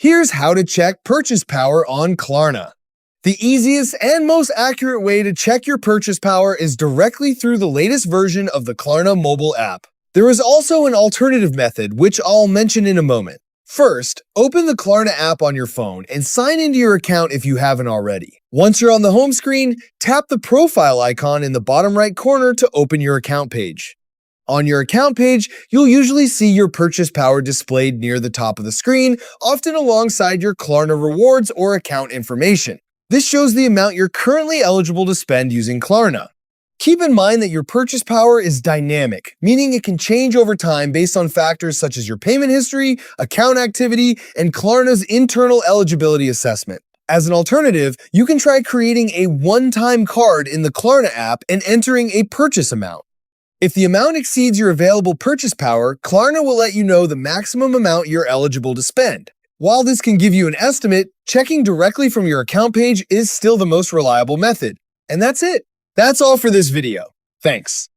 Here's how to check purchase power on Klarna. The easiest and most accurate way to check your purchase power is directly through the latest version of the Klarna mobile app. There is also an alternative method, which I'll mention in a moment. First, open the Klarna app on your phone and sign into your account if you haven't already. Once you're on the home screen, tap the profile icon in the bottom right corner to open your account page. On your account page, you'll usually see your purchase power displayed near the top of the screen, often alongside your Klarna rewards or account information. This shows the amount you're currently eligible to spend using Klarna. Keep in mind that your purchase power is dynamic, meaning it can change over time based on factors such as your payment history, account activity, and Klarna's internal eligibility assessment. As an alternative, you can try creating a one-time card in the Klarna app and entering a purchase amount. If the amount exceeds your available purchase power, Klarna will let you know the maximum amount you're eligible to spend. While this can give you an estimate, checking directly from your account page is still the most reliable method. And that's it. That's all for this video. Thanks.